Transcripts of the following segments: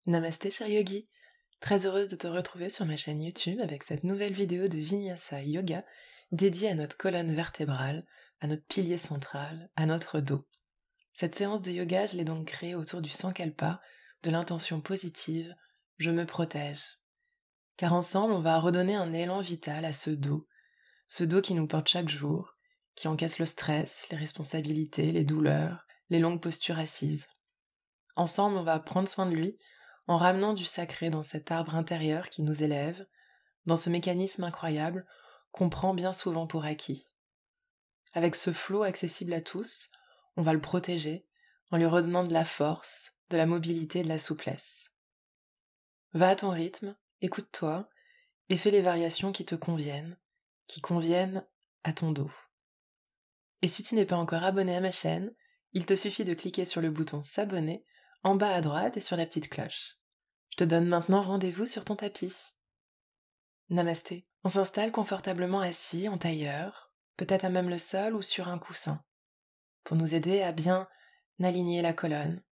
Namasté cher yogi, très heureuse de te retrouver sur ma chaîne YouTube avec cette nouvelle vidéo de Vinyasa Yoga dédiée à notre colonne vertébrale, à notre pilier central, à notre dos. Cette séance de yoga, je l'ai donc créée autour du Sankalpa, de l'intention positive « Je me protège ». Car ensemble, on va redonner un élan vital à ce dos qui nous porte chaque jour, qui encaisse le stress, les responsabilités, les douleurs, les longues postures assises. Ensemble, on va prendre soin de lui en ramenant du sacré dans cet arbre intérieur qui nous élève, dans ce mécanisme incroyable qu'on prend bien souvent pour acquis. Avec ce flot accessible à tous, on va le protéger en lui redonnant de la force, de la mobilité et de la souplesse. Va à ton rythme, écoute-toi et fais les variations qui te conviennent, qui conviennent à ton dos. Et si tu n'es pas encore abonné à ma chaîne, il te suffit de cliquer sur le bouton s'abonner en bas à droite et sur la petite cloche. Je te donne maintenant rendez-vous sur ton tapis. Namasté. On s'installe confortablement assis en tailleur, peut-être à même le sol ou sur un coussin, pour nous aider à bien aligner la colonne,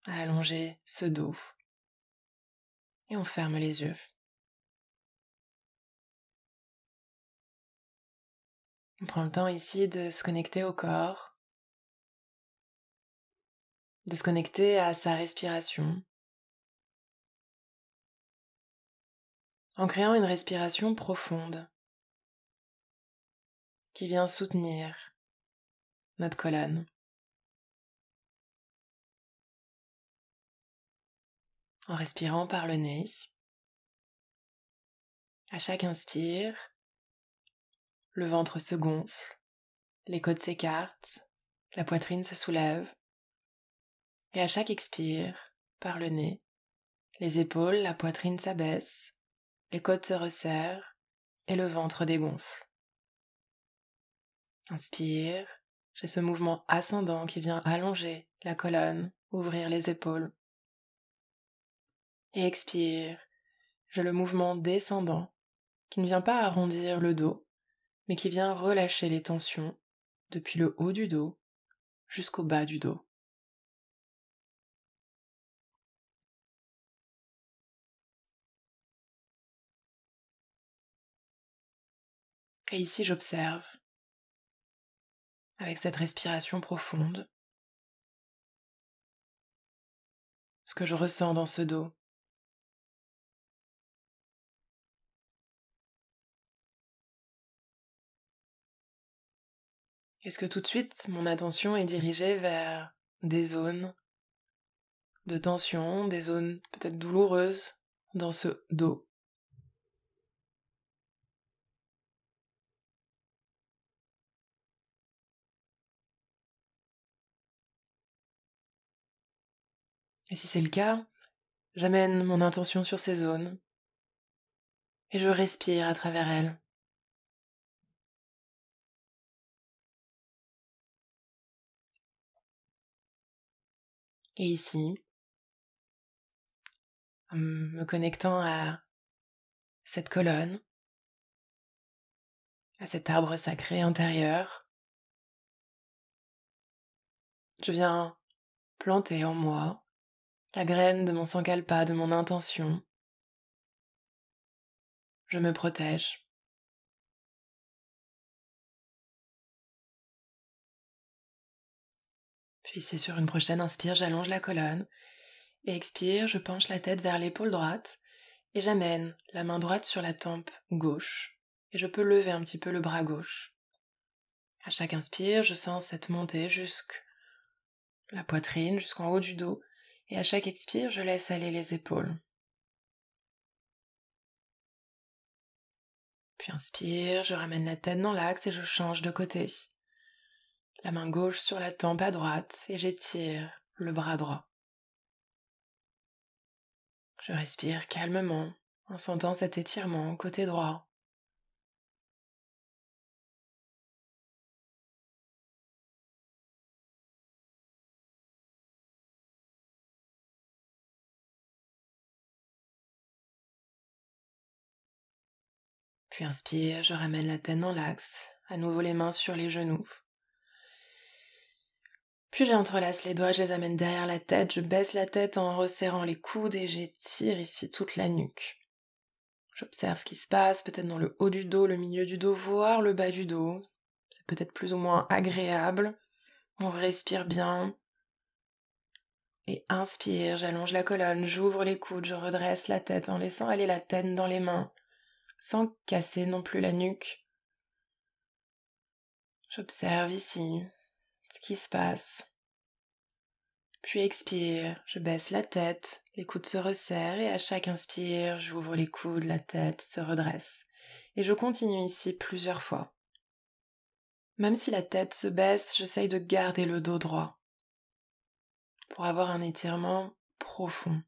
à allonger ce dos. Et on ferme les yeux. On prend le temps ici de se connecter au corps, de se connecter à sa respiration, en créant une respiration profonde qui vient soutenir notre colonne. En respirant par le nez, à chaque inspire, le ventre se gonfle, les côtes s'écartent, la poitrine se soulève, et à chaque expire, par le nez, les épaules, la poitrine s'abaisse, les côtes se resserrent et le ventre dégonfle. Inspire, j'ai ce mouvement ascendant qui vient allonger la colonne, ouvrir les épaules. Et expire, j'ai le mouvement descendant qui ne vient pas arrondir le dos, mais qui vient relâcher les tensions depuis le haut du dos jusqu'au bas du dos. Et ici j'observe, avec cette respiration profonde, ce que je ressens dans ce dos. Est-ce que tout de suite mon attention est dirigée vers des zones de tension, des zones peut-être douloureuses dans ce dos? Et si c'est le cas, j'amène mon intention sur ces zones et je respire à travers elles. Et ici, en me connectant à cette colonne, à cet arbre sacré intérieur, je viens planter en moi la graine de mon sankalpa, de mon intention. Je me protège. Puis c'est sur une prochaine inspire, j'allonge la colonne. Et expire, je penche la tête vers l'épaule droite et j'amène la main droite sur la tempe gauche. Et je peux lever un petit peu le bras gauche. À chaque inspire, je sens cette montée jusqu'à la poitrine, jusqu'en haut du dos. Et à chaque expire, je laisse aller les épaules. Puis inspire, je ramène la tête dans l'axe et je change de côté. La main gauche sur la tempe à droite et j'étire le bras droit. Je respire calmement en sentant cet étirement côté droit. Puis inspire, je ramène la tête dans l'axe, à nouveau les mains sur les genoux. Puis j'entrelace les doigts, je les amène derrière la tête, je baisse la tête en resserrant les coudes et j'étire ici toute la nuque. J'observe ce qui se passe, peut-être dans le haut du dos, le milieu du dos, voire le bas du dos. C'est peut-être plus ou moins agréable. On respire bien. Et inspire, j'allonge la colonne, j'ouvre les coudes, je redresse la tête en laissant aller la tête dans les mains, sans casser non plus la nuque. J'observe ici ce qui se passe. Puis expire, je baisse la tête, les coudes se resserrent et à chaque inspire, j'ouvre les coudes, la tête se redresse. Et je continue ici plusieurs fois. Même si la tête se baisse, j'essaye de garder le dos droit pour avoir un étirement profond.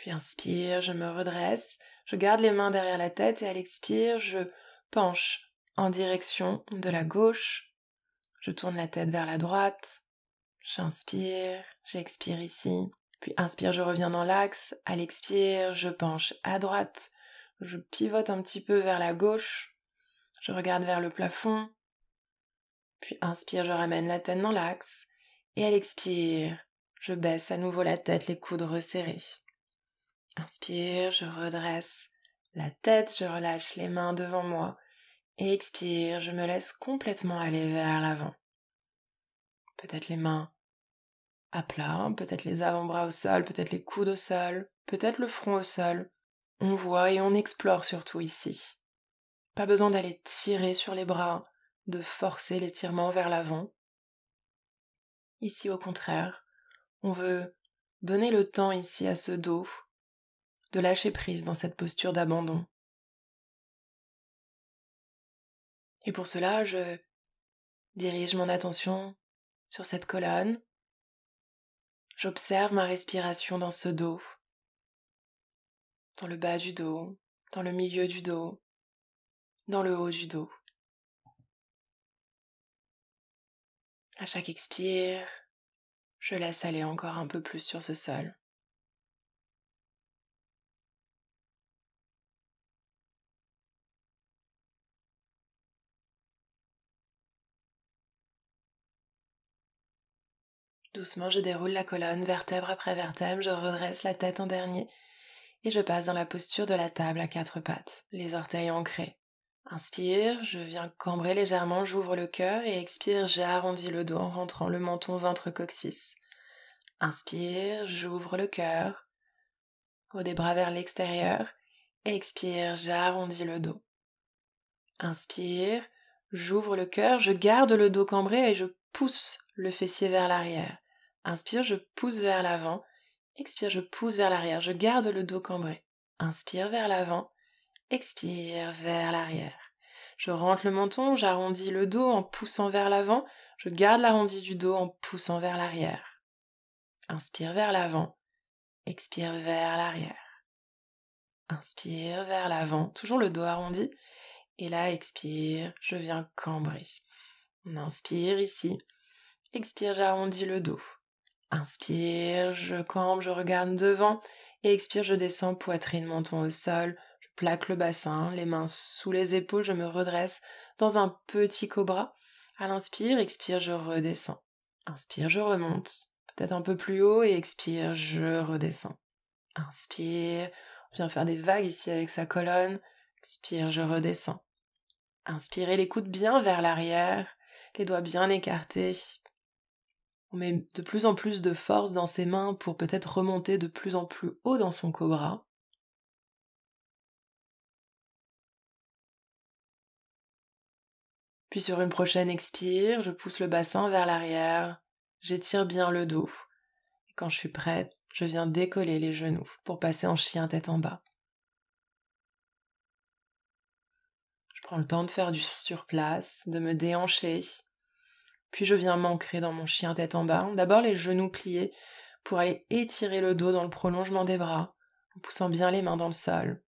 Puis inspire, je me redresse, je garde les mains derrière la tête et à l'expire, je penche en direction de la gauche. Je tourne la tête vers la droite. J'inspire, j'expire ici. Puis inspire, je reviens dans l'axe. À l'expire, je penche à droite. Je pivote un petit peu vers la gauche. Je regarde vers le plafond. Puis inspire, je ramène la tête dans l'axe. Et à l'expire, je baisse à nouveau la tête, les coudes resserrés. Inspire, je redresse la tête, je relâche les mains devant moi. Et expire, je me laisse complètement aller vers l'avant. Peut-être les mains à plat, peut-être les avant-bras au sol, peut-être les coudes au sol, peut-être le front au sol. On voit et on explore surtout ici. Pas besoin d'aller tirer sur les bras, de forcer l'étirement vers l'avant. Ici au contraire, on veut donner le temps ici à ce dos de lâcher prise dans cette posture d'abandon. Et pour cela, je dirige mon attention sur cette colonne. J'observe ma respiration dans ce dos, dans le bas du dos, dans le milieu du dos, dans le haut du dos. À chaque expire, je laisse aller encore un peu plus sur ce sol. Doucement, je déroule la colonne, vertèbre après vertèbre, je redresse la tête en dernier et je passe dans la posture de la table à quatre pattes, les orteils ancrés. Inspire, je viens cambrer légèrement, j'ouvre le cœur et expire, j'arrondis le dos en rentrant le menton ventre coccyx. Inspire, j'ouvre le cœur, gros des bras vers l'extérieur, expire, j'arrondis le dos. Inspire, j'ouvre le cœur, je garde le dos cambré et je pousse le fessier vers l'arrière. Inspire, je pousse vers l'avant. Expire, je pousse vers l'arrière. Je garde le dos cambré. Inspire vers l'avant. Expire vers l'arrière. Je rentre le menton, j'arrondis le dos en poussant vers l'avant. Je garde l'arrondi du dos en poussant vers l'arrière. Inspire vers l'avant. Expire vers l'arrière. Inspire vers l'avant. Toujours le dos arrondi. Et là, expire, je viens cambrer. On inspire ici. Expire, j'arrondis le dos. Inspire, je cambre, je regarde devant. Et expire, je descends, poitrine, menton au sol. Je plaque le bassin, les mains sous les épaules, je me redresse dans un petit cobra. À l'inspire, expire, je redescends. Inspire, je remonte. Peut-être un peu plus haut et expire, je redescends. Inspire, on vient faire des vagues ici avec sa colonne. Expire, je redescends. Inspirez les coudes bien vers l'arrière, les doigts bien écartés. On met de plus en plus de force dans ses mains pour peut-être remonter de plus en plus haut dans son cobra. Puis sur une prochaine expire, je pousse le bassin vers l'arrière, j'étire bien le dos. Et quand je suis prête, je viens décoller les genoux pour passer en chien tête en bas. Je prends le temps de faire du surplace, de me déhancher. Puis je viens m'ancrer dans mon chien tête en bas. D'abord les genoux pliés pour aller étirer le dos dans le prolongement des bras, en poussant bien les mains dans le sol.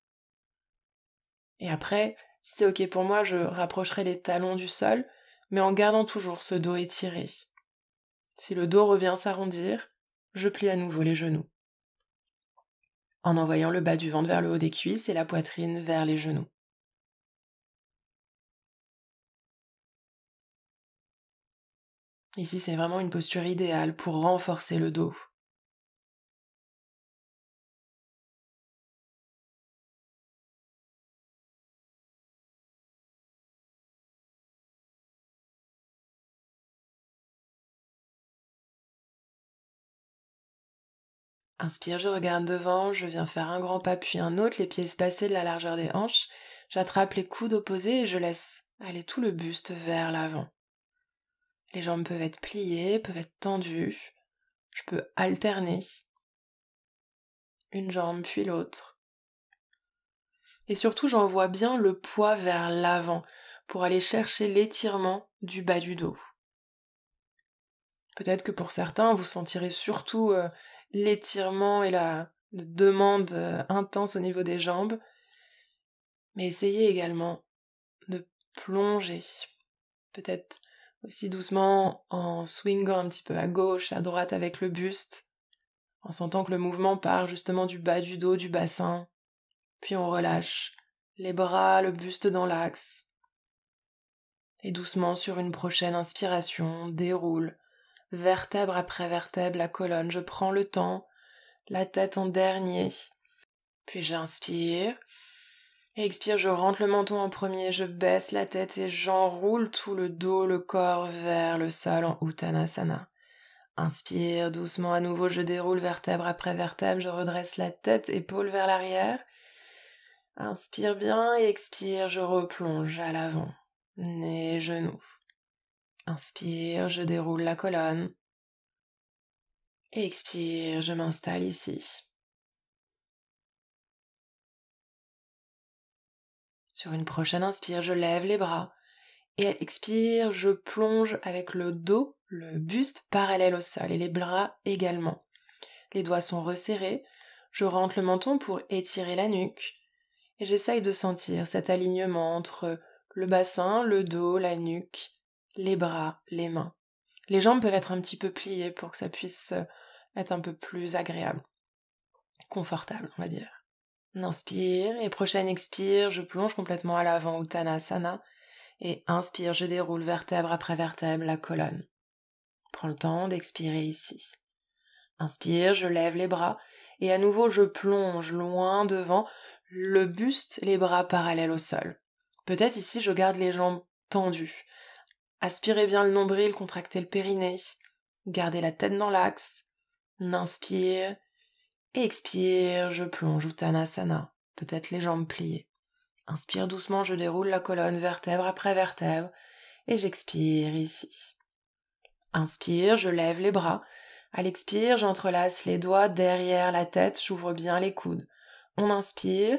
Et après, si c'est ok pour moi, je rapprocherai les talons du sol, mais en gardant toujours ce dos étiré. Si le dos revient s'arrondir, je plie à nouveau les genoux. en envoyant le bas du ventre vers le haut des cuisses et la poitrine vers les genoux. Ici, c'est vraiment une posture idéale pour renforcer le dos. Inspire, je regarde devant, je viens faire un grand pas puis un autre, les pieds espacés de la largeur des hanches. J'attrape les coudes opposés et je laisse aller tout le buste vers l'avant. Les jambes peuvent être pliées, peuvent être tendues. Je peux alterner une jambe puis l'autre. Et surtout, j'envoie bien le poids vers l'avant pour aller chercher l'étirement du bas du dos. Peut-être que pour certains, vous sentirez surtout l'étirement et la demande intense au niveau des jambes. Mais essayez également de plonger. Peut-être aussi doucement en swingant un petit peu à gauche, à droite avec le buste, en sentant que le mouvement part justement du bas du dos, du bassin. Puis on relâche les bras, le buste dans l'axe. Et doucement, sur une prochaine inspiration, on déroule vertèbre après vertèbre la colonne. Je prends le temps, la tête en dernier. Puis j'inspire. Et expire, je rentre le menton en premier, je baisse la tête et j'enroule tout le dos, le corps vers le sol en Uttanasana. Inspire doucement à nouveau, je déroule vertèbre après vertèbre, je redresse la tête, épaules vers l'arrière. Inspire bien et expire, je replonge à l'avant, nez, genoux. Inspire, je déroule la colonne. Et expire, je m'installe ici. Sur une prochaine inspire, je lève les bras. Et à l'expire, je plonge avec le dos, le buste parallèle au sol et les bras également. Les doigts sont resserrés, je rentre le menton pour étirer la nuque. Et j'essaye de sentir cet alignement entre le bassin, le dos, la nuque, les bras, les mains. Les jambes peuvent être un petit peu pliées pour que ça puisse être un peu plus agréable, confortable, on va dire. Inspire et prochaine expire, je plonge complètement à l'avant, Uttanasana. Et inspire, je déroule vertèbre après vertèbre la colonne. Prends le temps d'expirer ici. Inspire, je lève les bras et à nouveau je plonge loin devant, le buste, les bras parallèles au sol. Peut-être ici je garde les jambes tendues. Aspirez bien le nombril, contractez le périnée. Gardez la tête dans l'axe. Inspire et expire, je plonge Uttanasana. Peut-être les jambes pliées. Inspire doucement, je déroule la colonne vertèbre après vertèbre et j'expire ici. Inspire, je lève les bras. À l'expire, j'entrelace les doigts derrière la tête, j'ouvre bien les coudes. On inspire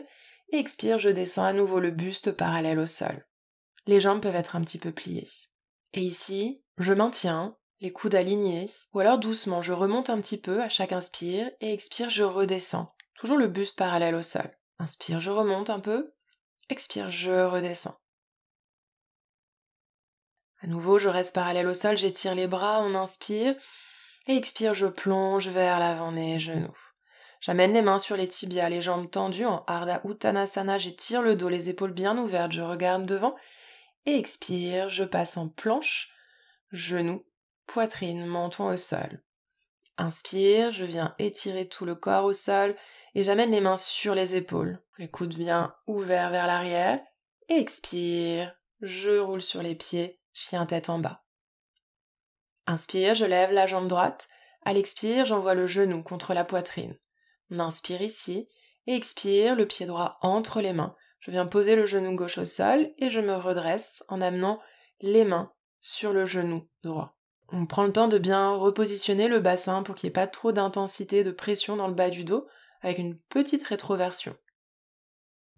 et expire, je descends à nouveau le buste parallèle au sol. Les jambes peuvent être un petit peu pliées. Et ici, je maintiens les coudes alignés ou alors doucement, je remonte un petit peu à chaque inspire et expire, je redescends. Toujours le buste parallèle au sol. Inspire, je remonte un peu. Expire, je redescends. À nouveau, je reste parallèle au sol, j'étire les bras, on inspire. Et expire, je plonge vers l'avant, nez, genoux. J'amène les mains sur les tibias, les jambes tendues en Ardha Uttanasana, j'étire le dos, les épaules bien ouvertes, je regarde devant. Et expire, je passe en planche, genoux, poitrine, menton au sol. Inspire, je viens étirer tout le corps au sol et j'amène les mains sur les épaules. Les coudes bien ouverts vers l'arrière. Et expire, je roule sur les pieds, chien tête en bas. Inspire, je lève la jambe droite. À l'expire, j'envoie le genou contre la poitrine. On inspire ici et expire, le pied droit entre les mains. Je viens poser le genou gauche au sol et je me redresse en amenant les mains sur le genou droit. On prend le temps de bien repositionner le bassin pour qu'il n'y ait pas trop d'intensité, de pression dans le bas du dos, avec une petite rétroversion.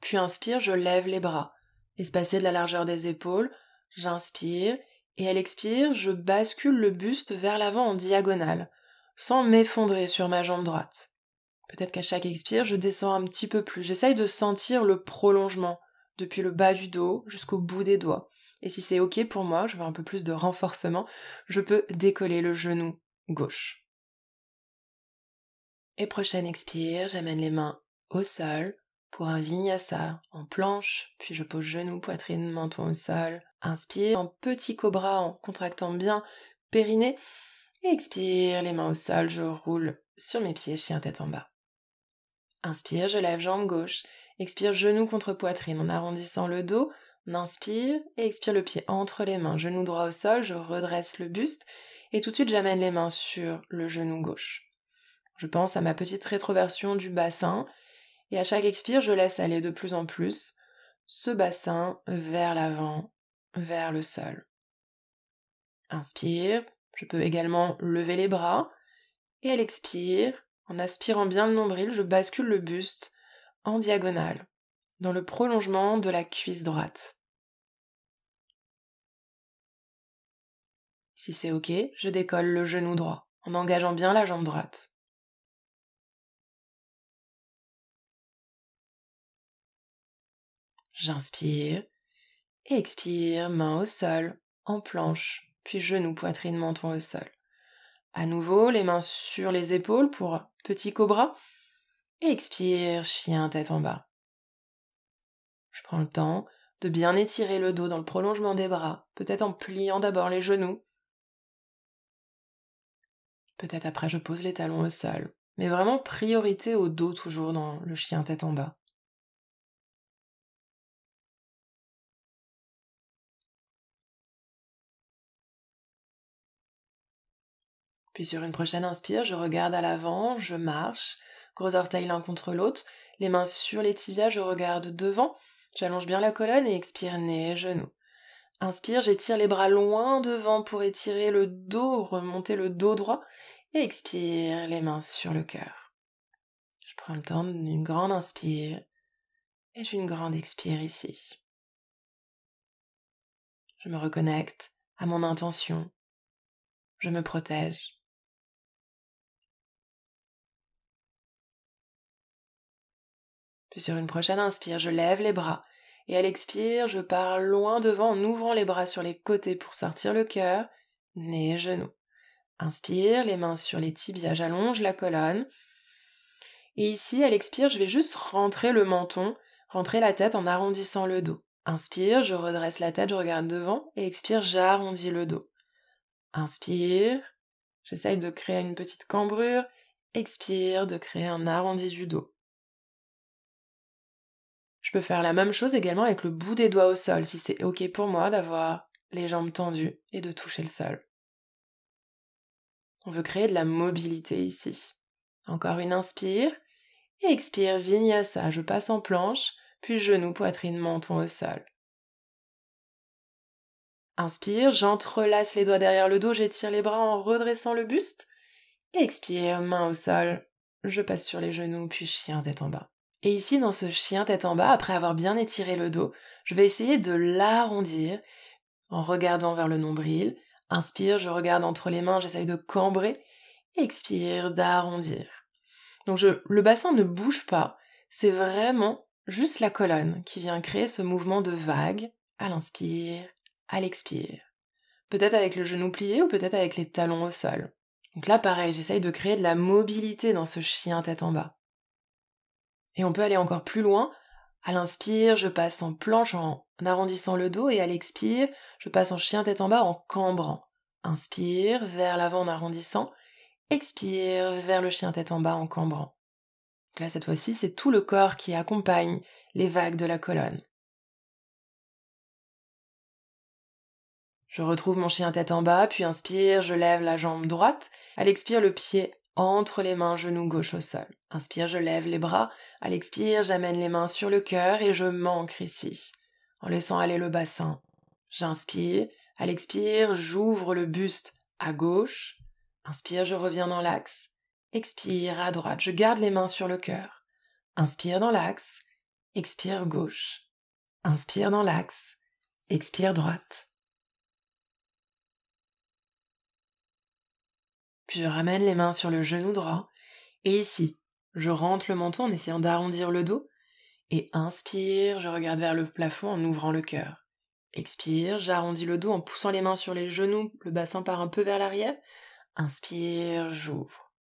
Puis inspire, je lève les bras, espacés de la largeur des épaules, j'inspire, et à l'expire, je bascule le buste vers l'avant en diagonale, sans m'effondrer sur ma jambe droite. Peut-être qu'à chaque expire, je descends un petit peu plus, j'essaye de sentir le prolongement, depuis le bas du dos jusqu'au bout des doigts. Et si c'est ok pour moi, je veux un peu plus de renforcement, je peux décoller le genou gauche. Et prochaine expire, j'amène les mains au sol pour un vinyasa en planche, puis je pose genoux, poitrine, menton au sol. Inspire en petit cobra en contractant bien périnée. Et expire, les mains au sol, je roule sur mes pieds, chien tête en bas. Inspire, je lève jambe gauche. Expire, genou contre poitrine en arrondissant le dos. On inspire et expire le pied entre les mains. Genou droit au sol, je redresse le buste. Et tout de suite, j'amène les mains sur le genou gauche. Je pense à ma petite rétroversion du bassin. Et à chaque expire, je laisse aller de plus en plus ce bassin vers l'avant, vers le sol. Inspire, je peux également lever les bras. Et à l'expire, en aspirant bien le nombril, je bascule le buste en diagonale, dans le prolongement de la cuisse droite. Si c'est ok, je décolle le genou droit, en engageant bien la jambe droite. J'inspire et expire, main au sol, en planche, puis genou, poitrine, menton au sol. À nouveau, les mains sur les épaules pour petit cobra. Et expire, chien tête en bas. Je prends le temps de bien étirer le dos dans le prolongement des bras, peut-être en pliant d'abord les genoux. Peut-être après je pose les talons au sol. Mais vraiment priorité au dos toujours dans le chien tête en bas. Puis sur une prochaine inspire, je regarde à l'avant, je marche, gros orteils l'un contre l'autre, les mains sur les tibias, je regarde devant, j'allonge bien la colonne et expire nez, genoux. Inspire, j'étire les bras loin devant pour étirer le dos, remonter le dos droit, et expire, les mains sur le cœur. Je prends le temps d'une grande inspire et d'une grande expire ici. Je me reconnecte à mon intention. Je me protège. Puis sur une prochaine inspire, je lève les bras. Et à l'expire, je pars loin devant en ouvrant les bras sur les côtés pour sortir le cœur, nez et genoux. Inspire, les mains sur les tibias, j'allonge la colonne. Et ici, à l'expire, je vais juste rentrer le menton, rentrer la tête en arrondissant le dos. Inspire, je redresse la tête, je regarde devant. Et expire, j'arrondis le dos. Inspire, j'essaye de créer une petite cambrure. Expire, de créer un arrondi du dos. Je peux faire la même chose également avec le bout des doigts au sol, si c'est ok pour moi d'avoir les jambes tendues et de toucher le sol. On veut créer de la mobilité ici. Encore une inspire, et expire, vinyasa, je passe en planche, puis genou, poitrine, menton au sol. Inspire, j'entrelace les doigts derrière le dos, j'étire les bras en redressant le buste. Et expire, main au sol, je passe sur les genoux, puis chien tête en bas. Et ici, dans ce chien tête en bas, après avoir bien étiré le dos, je vais essayer de l'arrondir en regardant vers le nombril. Inspire, je regarde entre les mains, j'essaye de cambrer. Expire, d'arrondir. Donc le bassin ne bouge pas, c'est vraiment juste la colonne qui vient créer ce mouvement de vague à l'inspire, à l'expire. Peut-être avec le genou plié ou peut-être avec les talons au sol. Donc là, pareil, j'essaye de créer de la mobilité dans ce chien tête en bas. Et on peut aller encore plus loin. À l'inspire, je passe en planche en arrondissant le dos et à l'expire, je passe en chien tête en bas en cambrant. Inspire, vers l'avant en arrondissant. Expire, vers le chien tête en bas en cambrant. Donc là, cette fois-ci, c'est tout le corps qui accompagne les vagues de la colonne. Je retrouve mon chien tête en bas, puis inspire, je lève la jambe droite. À l'expire, le pied entre les mains, genou gauche au sol. Inspire, je lève les bras. À l'expire, j'amène les mains sur le cœur et je m'ancre ici, en laissant aller le bassin. J'inspire. À l'expire, j'ouvre le buste à gauche. Inspire, je reviens dans l'axe. Expire à droite. Je garde les mains sur le cœur. Inspire dans l'axe. Expire gauche. Inspire dans l'axe. Expire droite. Puis je ramène les mains sur le genou droit. Et ici, je rentre le menton en essayant d'arrondir le dos. Et inspire, je regarde vers le plafond en ouvrant le cœur. Expire, j'arrondis le dos en poussant les mains sur les genoux, le bassin part un peu vers l'arrière. Inspire, j'ouvre.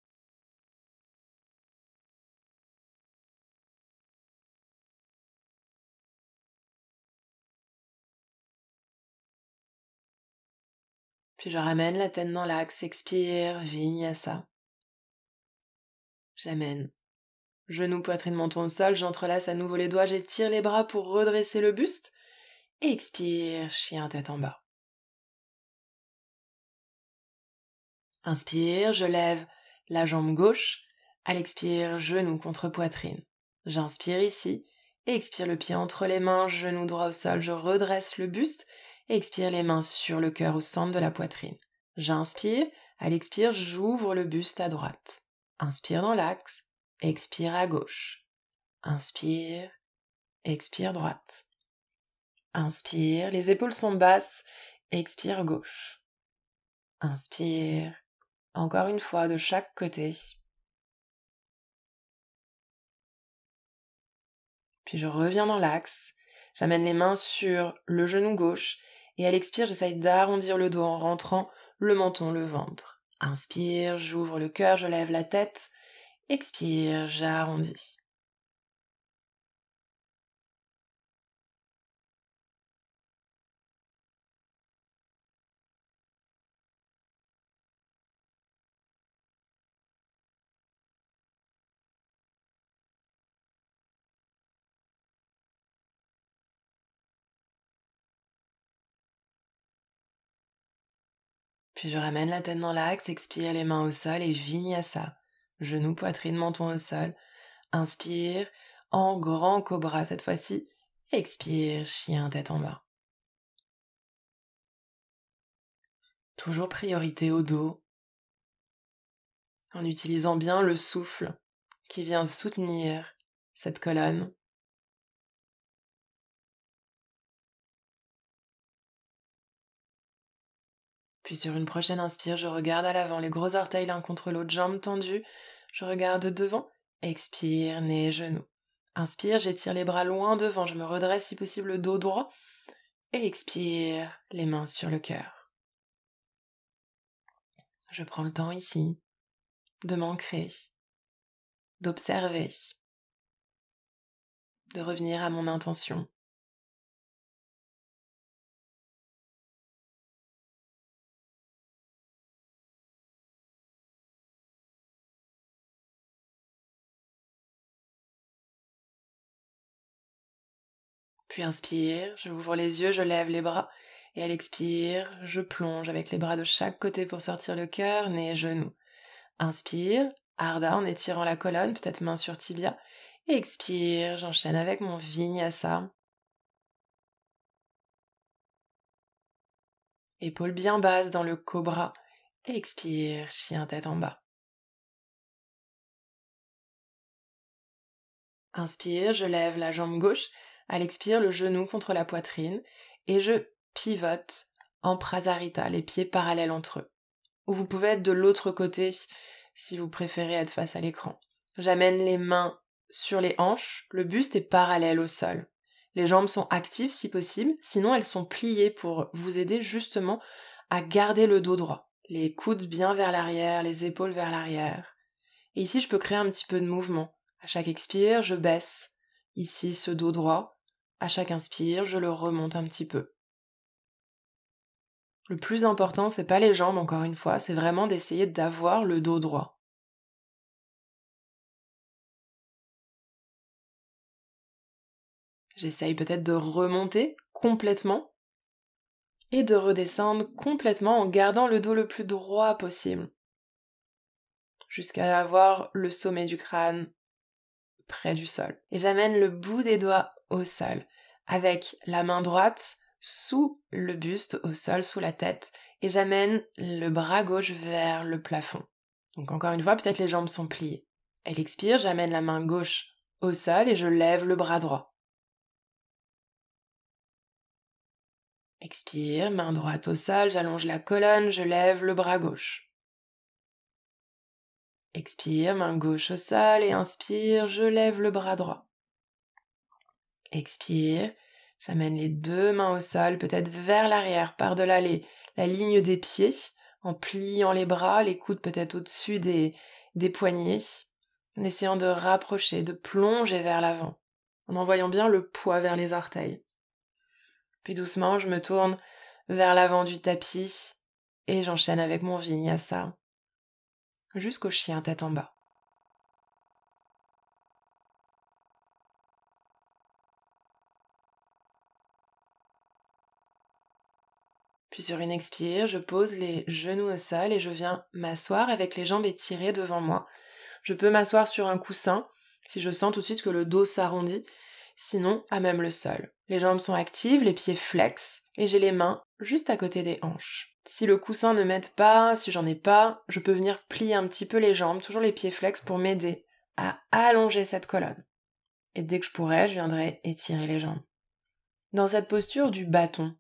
Puis je ramène la tête dans l'axe, expire, Vinyasa. J'amène genou, poitrine, menton au sol, j'entrelace à nouveau les doigts, j'étire les bras pour redresser le buste. Et expire, chien tête en bas. Inspire, je lève la jambe gauche. À l'expire, genou contre poitrine. J'inspire ici. Et expire le pied entre les mains, genou droit au sol, je redresse le buste. Et expire les mains sur le cœur au centre de la poitrine. J'inspire, à l'expire, j'ouvre le buste à droite. Inspire dans l'axe, expire à gauche. Inspire, expire droite. Inspire, les épaules sont basses, expire gauche. Inspire, encore une fois de chaque côté. Puis je reviens dans l'axe, j'amène les mains sur le genou gauche et à l'expire, j'essaye d'arrondir le dos en rentrant le menton, le ventre. Inspire, j'ouvre le cœur, je lève la tête. Expire, j'arrondis. Puis je ramène la tête dans l'axe, expire les mains au sol et Vinyasa. Genou, poitrine, menton au sol. Inspire, en grand cobra cette fois-ci. Expire, chien tête en bas. Toujours priorité au dos, en utilisant bien le souffle qui vient soutenir cette colonne. Puis sur une prochaine inspire, je regarde à l'avant, les gros orteils l'un contre l'autre, jambes tendues. Je regarde devant. Expire, nez, genoux. Inspire, j'étire les bras loin devant, je me redresse si possible le dos droit. Et expire, les mains sur le cœur. Je prends le temps ici de m'ancrer, d'observer, de revenir à mon intention. Puis inspire, je ouvre les yeux, je lève les bras. Et à l'expire, je plonge avec les bras de chaque côté pour sortir le cœur, nez, genoux. Inspire, Ardha en étirant la colonne, peut-être main sur tibia. Et expire, j'enchaîne avec mon Vinyasa. Épaules bien basses dans le cobra. Et expire, chien tête en bas. Inspire, je lève la jambe gauche. À l'expire, le genou contre la poitrine. Et je pivote en Prasarita, les pieds parallèles entre eux. Ou vous pouvez être de l'autre côté si vous préférez être face à l'écran. J'amène les mains sur les hanches, le buste est parallèle au sol. Les jambes sont actives si possible, sinon elles sont pliées pour vous aider justement à garder le dos droit. Les coudes bien vers l'arrière, les épaules vers l'arrière. Et ici, je peux créer un petit peu de mouvement. À chaque expire, je baisse ici ce dos droit. À chaque inspire, je le remonte un petit peu. Le plus important, c'est pas les jambes, encore une fois, c'est vraiment d'essayer d'avoir le dos droit. J'essaye peut-être de remonter complètement et de redescendre complètement en gardant le dos le plus droit possible. Jusqu'à avoir le sommet du crâne près du sol. Et j'amène le bout des doigts au sol, avec la main droite sous le buste, au sol, sous la tête, et j'amène le bras gauche vers le plafond. Donc encore une fois, peut-être les jambes sont pliées. Elle expire, j'amène la main gauche au sol et je lève le bras droit. Expire, main droite au sol, j'allonge la colonne, je lève le bras gauche. Expire, main gauche au sol et inspire, je lève le bras droit. Expire, j'amène les deux mains au sol, peut-être vers l'arrière, par-delà la ligne des pieds, en pliant les bras, les coudes peut-être au-dessus des poignets, en essayant de rapprocher, de plonger vers l'avant, en envoyant bien le poids vers les orteils. Puis doucement, je me tourne vers l'avant du tapis, Et j'enchaîne avec mon vinyasa jusqu'au chien tête en bas. Puis sur une expire, je pose les genoux au sol et je viens m'asseoir avec les jambes étirées devant moi. Je peux m'asseoir sur un coussin si je sens tout de suite que le dos s'arrondit, sinon à même le sol. Les jambes sont actives, les pieds flex et j'ai les mains juste à côté des hanches. Si le coussin ne m'aide pas, si j'en ai pas, je peux venir plier un petit peu les jambes, toujours les pieds flex pour m'aider à allonger cette colonne. Et dès que je pourrai, je viendrai étirer les jambes. Dans cette posture du bâton,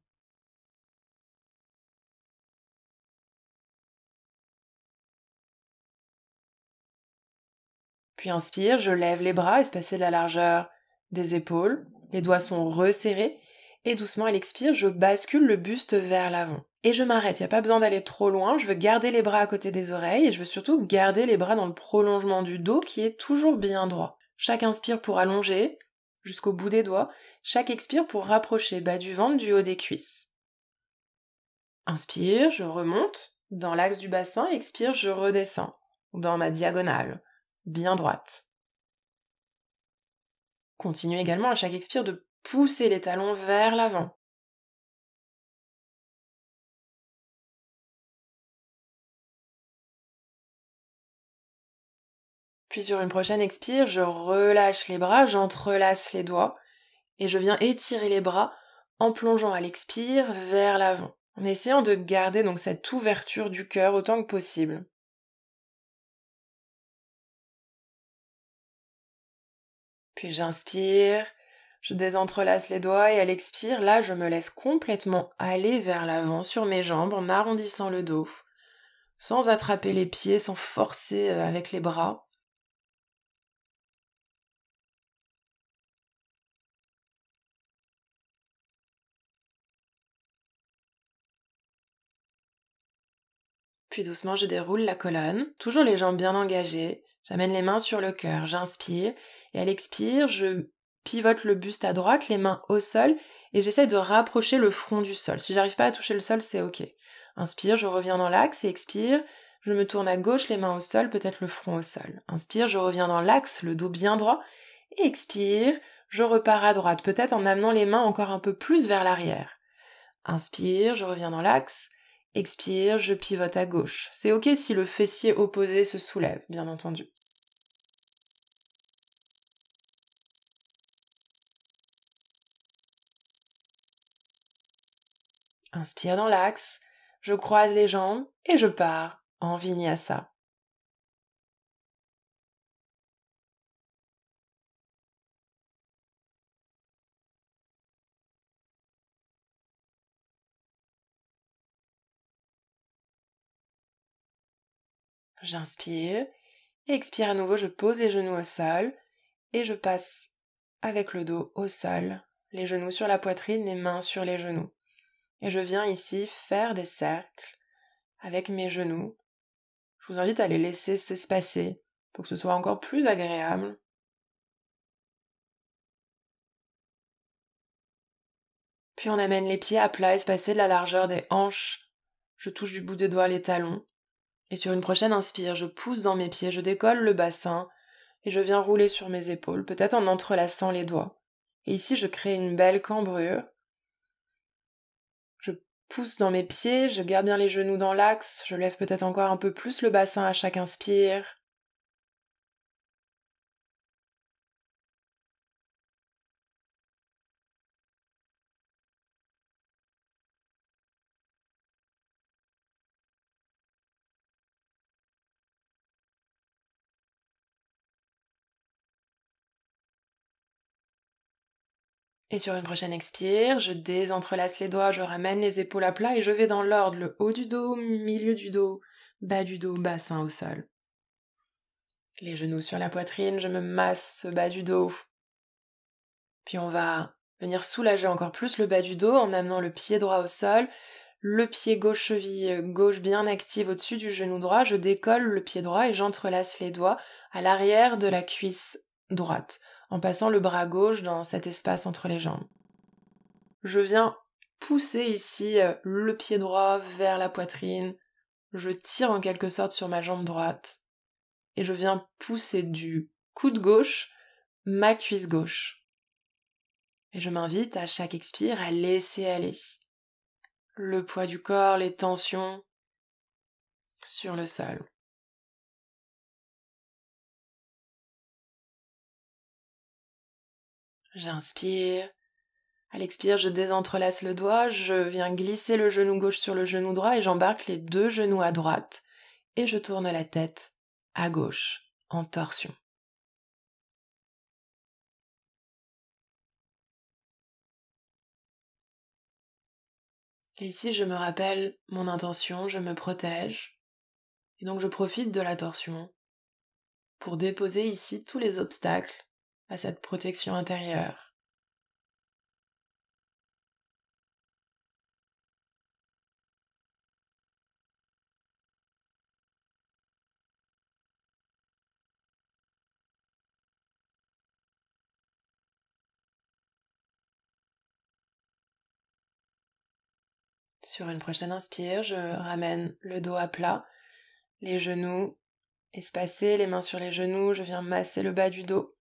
puis inspire, je lève les bras espacés de la largeur des épaules, les doigts sont resserrés, et doucement à l'expire, je bascule le buste vers l'avant. Et je m'arrête, il n'y a pas besoin d'aller trop loin, je veux garder les bras à côté des oreilles, et je veux surtout garder les bras dans le prolongement du dos qui est toujours bien droit. Chaque inspire pour allonger, jusqu'au bout des doigts, chaque expire pour rapprocher bas du ventre du haut des cuisses. Inspire, je remonte dans l'axe du bassin, expire, je redescends, dans ma diagonale, bien droite. Continue également à chaque expire de pousser les talons vers l'avant. Puis sur une prochaine expire, je relâche les bras, j'entrelace les doigts et je viens étirer les bras en plongeant à l'expire vers l'avant, en essayant de garder donc cette ouverture du cœur autant que possible. Puis j'inspire, je désentrelace les doigts et à l'expire, là je me laisse complètement aller vers l'avant sur mes jambes en arrondissant le dos, sans attraper les pieds, sans forcer avec les bras. Puis doucement, je déroule la colonne, toujours les jambes bien engagées. J'amène les mains sur le cœur, j'inspire, et à l'expire, je pivote le buste à droite, les mains au sol, et j'essaie de rapprocher le front du sol. Si j'arrive pas à toucher le sol, c'est ok. Inspire, je reviens dans l'axe, et expire, je me tourne à gauche, les mains au sol, peut-être le front au sol. Inspire, je reviens dans l'axe, le dos bien droit, et expire, je repars à droite, peut-être en amenant les mains encore un peu plus vers l'arrière. Inspire, je reviens dans l'axe. Expire, je pivote à gauche. C'est ok si le fessier opposé se soulève, bien entendu. Inspire dans l'axe, je croise les jambes et je pars en vinyasa. J'inspire, expire à nouveau, je pose les genoux au sol et je passe avec le dos au sol, les genoux sur la poitrine, les mains sur les genoux. Et je viens ici faire des cercles avec mes genoux. Je vous invite à les laisser s'espacer pour que ce soit encore plus agréable. Puis on amène les pieds à plat, espacés de la largeur des hanches. Je touche du bout des doigts les talons. Et sur une prochaine inspire, je pousse dans mes pieds, je décolle le bassin et je viens rouler sur mes épaules, peut-être en entrelaçant les doigts. Et ici, je crée une belle cambrure. Je pousse dans mes pieds, je garde bien les genoux dans l'axe, je lève peut-être encore un peu plus le bassin à chaque inspire. Et sur une prochaine expire, je désentrelace les doigts, je ramène les épaules à plat et je vais dans l'ordre, le haut du dos, milieu du dos, bassin au sol. Les genoux sur la poitrine, je me masse ce bas du dos. Puis on va venir soulager encore plus le bas du dos en amenant le pied droit au sol, le pied gauche, cheville gauche bien active au-dessus du genou droit. Je décolle le pied droit et j'entrelace les doigts à l'arrière de la cuisse droite, en passant le bras gauche dans cet espace entre les jambes. Je viens pousser ici le pied droit vers la poitrine. Je tire en quelque sorte sur ma jambe droite. Et je viens pousser du coude gauche ma cuisse gauche. Et je m'invite à chaque expire à laisser aller le poids du corps, les tensions sur le sol. J'inspire. À l'expire, je désentrelace le doigt, je viens glisser le genou gauche sur le genou droit et j'embarque les deux genoux à droite. Et je tourne la tête à gauche, en torsion. Et ici, je me rappelle mon intention, je me protège. Et donc, je profite de la torsion pour déposer ici tous les obstacles à cette protection intérieure. Sur une prochaine inspire, je ramène le dos à plat, les genoux espacés, les mains sur les genoux, je viens masser le bas du dos.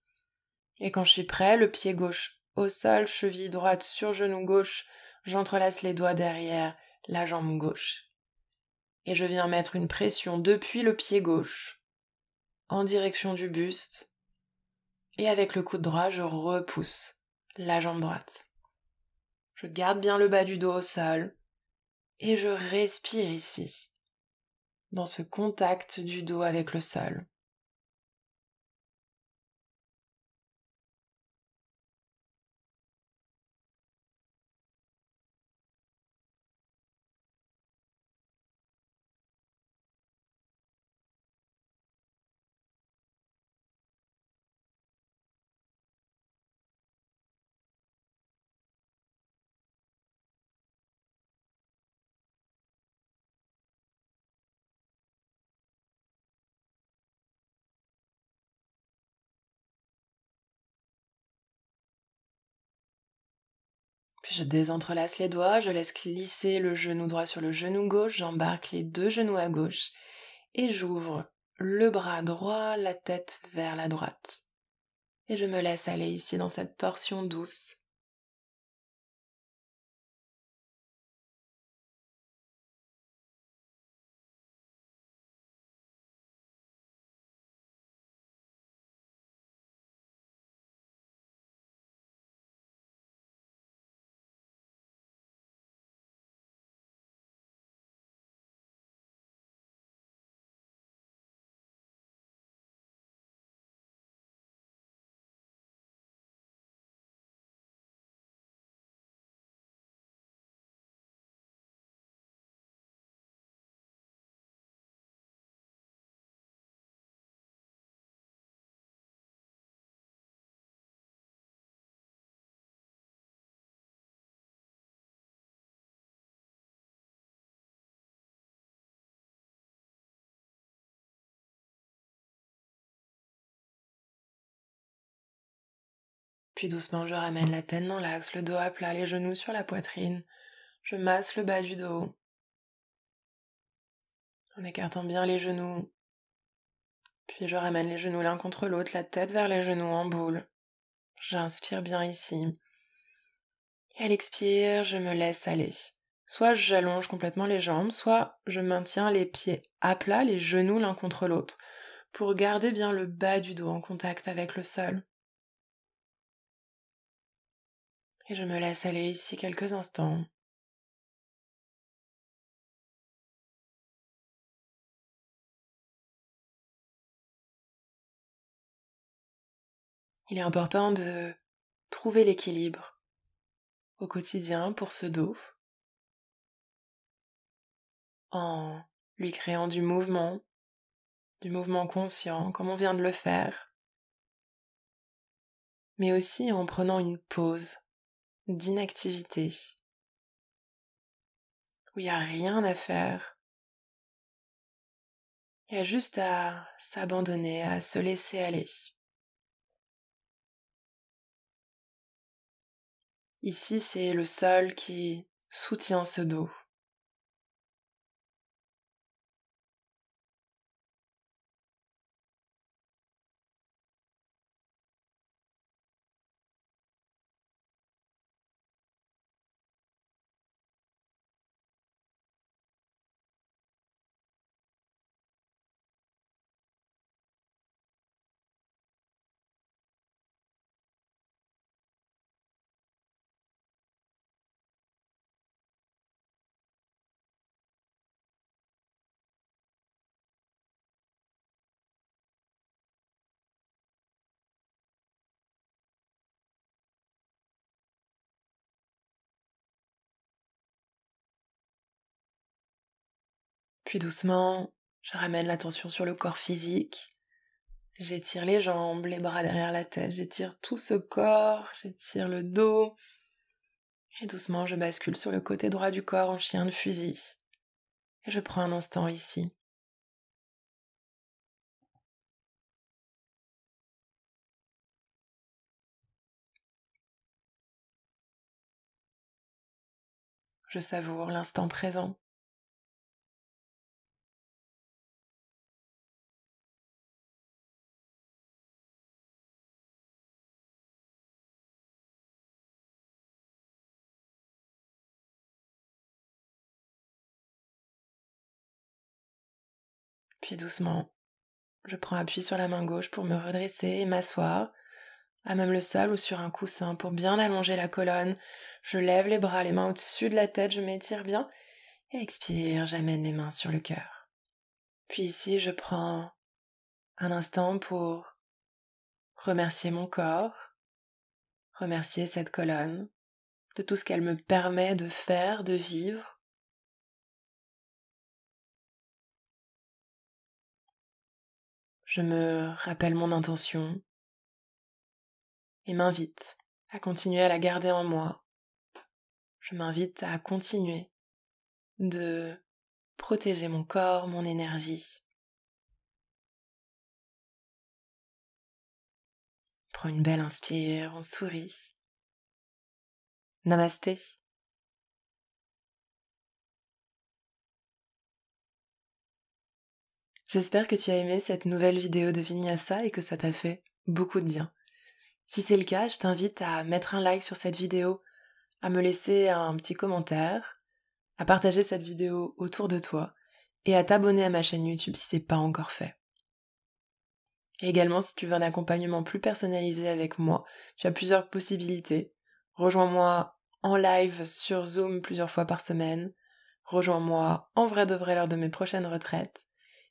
Et quand je suis prêt, le pied gauche au sol, cheville droite sur genou gauche, j'entrelace les doigts derrière la jambe gauche. Et je viens mettre une pression depuis le pied gauche en direction du buste. Et avec le coude droit, je repousse la jambe droite. Je garde bien le bas du dos au sol. Et je respire ici, dans ce contact du dos avec le sol. Puis je désentrelace les doigts, je laisse glisser le genou droit sur le genou gauche, j'embarque les deux genoux à gauche et j'ouvre le bras droit, la tête vers la droite. Et je me laisse aller ici dans cette torsion douce. Puis doucement je ramène la tête dans l'axe, le dos à plat, les genoux sur la poitrine. Je masse le bas du dos en écartant bien les genoux. Puis je ramène les genoux l'un contre l'autre, la tête vers les genoux en boule. J'inspire bien ici. Et à l'expire, je me laisse aller. Soit j'allonge complètement les jambes, soit je maintiens les pieds à plat, les genoux l'un contre l'autre, pour garder bien le bas du dos en contact avec le sol. Et je me laisse aller ici quelques instants. Il est important de trouver l'équilibre au quotidien pour ce dos, en lui créant du mouvement conscient, comme on vient de le faire, mais aussi en prenant une pause d'inactivité, où il n'y a rien à faire. Il y a juste à s'abandonner, à se laisser aller. Ici, c'est le sol qui soutient ce dos. Puis doucement, je ramène l'attention sur le corps physique. J'étire les jambes, les bras derrière la tête, j'étire tout ce corps, j'étire le dos. Et doucement, je bascule sur le côté droit du corps en chien de fusil. Et je prends un instant ici. Je savoure l'instant présent. Puis doucement, je prends appui sur la main gauche pour me redresser et m'asseoir, à même le sol ou sur un coussin pour bien allonger la colonne. Je lève les bras, les mains au-dessus de la tête, je m'étire bien. Et expire, j'amène les mains sur le cœur. Puis ici, je prends un instant pour remercier mon corps, remercier cette colonne, de tout ce qu'elle me permet de faire, de vivre. Je me rappelle mon intention et m'invite à continuer à la garder en moi. Je m'invite à continuer de protéger mon corps, mon énergie. Prends une belle inspire, on sourit. Namasté. J'espère que tu as aimé cette nouvelle vidéo de Vinyasa et que ça t'a fait beaucoup de bien. Si c'est le cas, je t'invite à mettre un like sur cette vidéo, à me laisser un petit commentaire, à partager cette vidéo autour de toi et à t'abonner à ma chaîne YouTube si c'est pas encore fait. Et également, si tu veux un accompagnement plus personnalisé avec moi, tu as plusieurs possibilités. Rejoins-moi en live sur Zoom plusieurs fois par semaine. Rejoins-moi en vrai de vrai lors de mes prochaines retraites.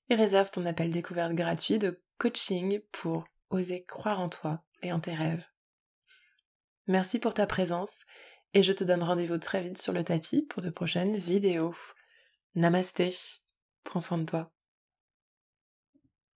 Et réserve ton appel découverte gratuit de coaching pour oser croire en toi et en tes rêves. Merci pour ta présence et je te donne rendez-vous très vite sur le tapis pour de prochaines vidéos. Namasté, prends soin de toi.